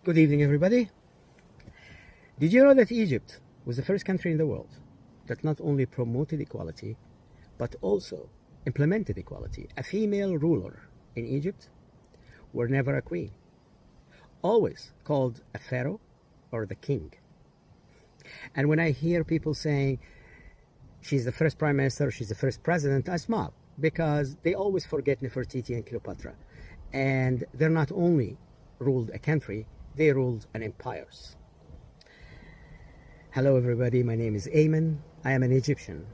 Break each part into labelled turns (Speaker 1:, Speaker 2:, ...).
Speaker 1: Good evening, everybody. Did you know that Egypt was the first country in the world that not only promoted equality, but also implemented equality? A female ruler in Egypt were never a queen, always called a pharaoh or the king. And when I hear people saying she's the first prime minister, she's the first president, I smile because they always forget Nefertiti and Cleopatra. And they're not only ruled a country, they ruled an empires. Hello everybody, my name is Ayman. I am an Egyptian.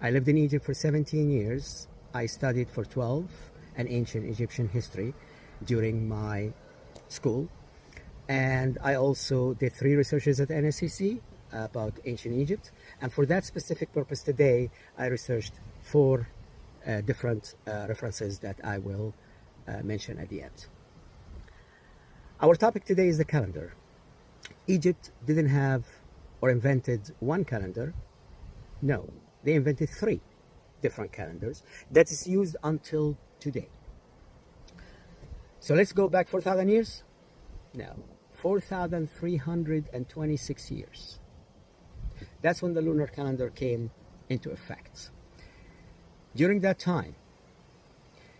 Speaker 1: I lived in Egypt for 17 years. I studied for 12 an ancient Egyptian history during my school. And I also did 3 researches at NSCC about ancient Egypt. And for that specific purpose today, I researched 4 different references that I will mention at the end. Our topic today is the calendar. Egypt didn't have or invented one calendar. No, they invented 3 different calendars that is used until today. So let's go back 4,000 years. No, 4,326 years. That's when the lunar calendar came into effect. During that time,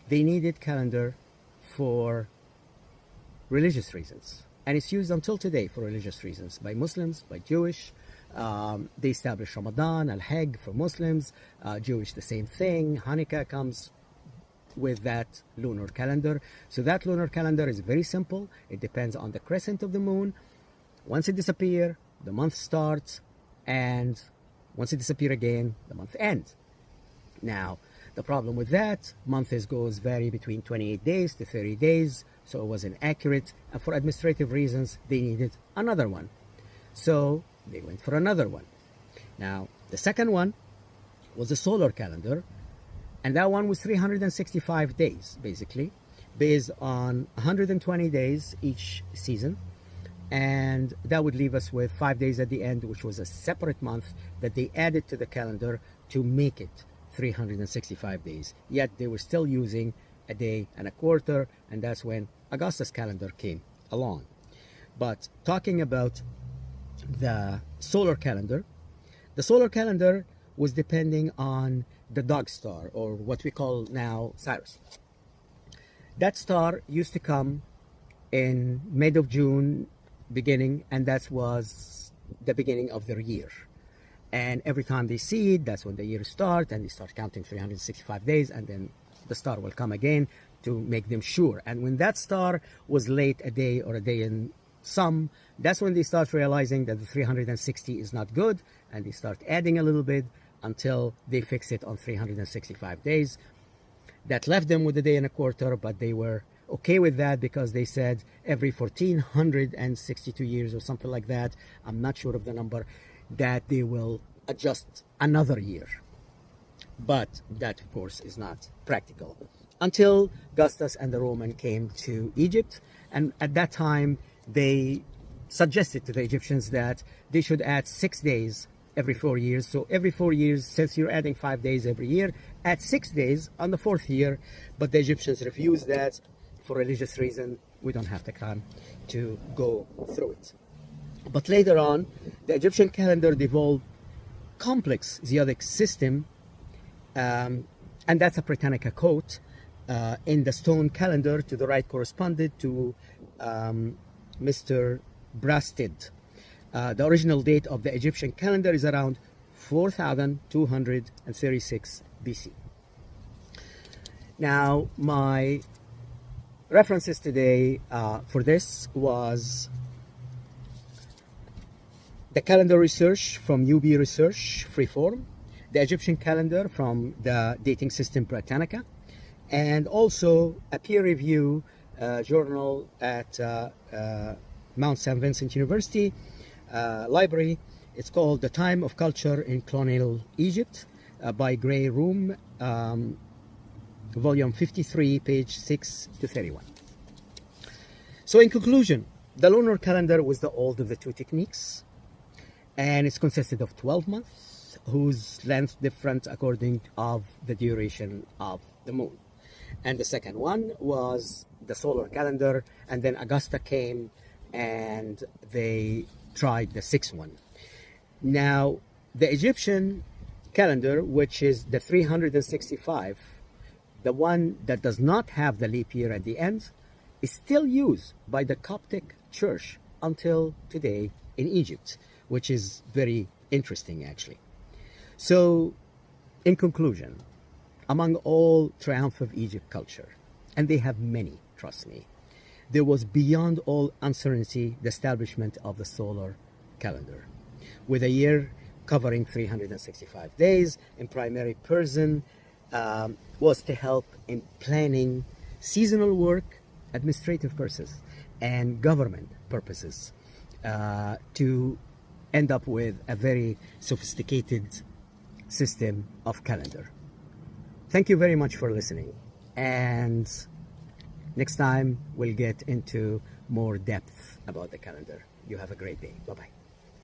Speaker 1: they needed calendar for religious reasons. And it's used until today for religious reasons by Muslims, by Jewish. They established Ramadan, Al-Hajj for Muslims. Jewish, the same thing. Hanukkah comes with that lunar calendar. So that lunar calendar is very simple. It depends on the crescent of the moon. Once it disappears, the month starts. And once it disappears again, the month ends. Now, the problem with that, months goes vary between 28 days to 30 days. So it wasn't accurate, and for administrative reasons, they needed another one. So they went for another one. Now, the second one was a solar calendar, and that one was 365 days, basically, based on 120 days each season. And that would leave us with 5 days at the end, which was a separate month that they added to the calendar to make it 365 days. Yet they were still using a day and a quarter, and that's when Augustus calendar came along. But talking about the solar calendar was depending on the dog star, or what we call now Sirius. That star used to come in mid of June beginning, and that was the beginning of their year. And every time they see it, that's when the year starts, and they start counting 365 days, and then the star will come again to make them sure. And when that star was late a day or a day in some, that's when they start realizing that the 360 is not good, and they start adding a little bit until they fix it on 365 days. That left them with a day and a quarter, but they were okay with that because they said every 1462 years or something like that, I'm not sure of the number, that they will adjust another year. But that, of course, is not practical. Until Augustus and the Roman came to Egypt, and at that time, they suggested to the Egyptians that they should add 6 days every 4 years. So every 4 years, since you're adding 5 days every year, add 6 days on the 4th year. But the Egyptians refused that for religious reason. We don't have the time to go through it. But later on, the Egyptian calendar developed complex zodiac system, and that's a Britannica quote in the stone calendar to the right corresponded to Mr. Brasted. The original date of the Egyptian calendar is around 4236 BC. Now, my references today for this was the calendar research from UB Research Freeform, the Egyptian calendar from the dating system Britannica, and also a peer review journal at Mount St. Vincent University Library. It's called The Time of Culture in Colonial Egypt by Gray Room, volume 53, page 6 to 31. So in conclusion, the lunar calendar was the old of the 2 techniques, and it's consisted of 12 months whose length different according of the duration of the moon. And the second one was the solar calendar, and then Augusta came and they tried the sixth one. Now, the Egyptian calendar, which is the 365, the one that does not have the leap year at the end, is still used by the Coptic Church until today in Egypt, which is very interesting actually. So, in conclusion, among all triumph of Egypt culture, and they have many, trust me, there was beyond all uncertainty the establishment of the solar calendar, with a year covering 365 days in primary Persian, was to help in planning seasonal work, administrative purposes, and government purposes, to end up with a very sophisticated system of calendar. Thank you very much for listening, and next time we'll get into more depth about the calendar. You have a great day. Bye-bye.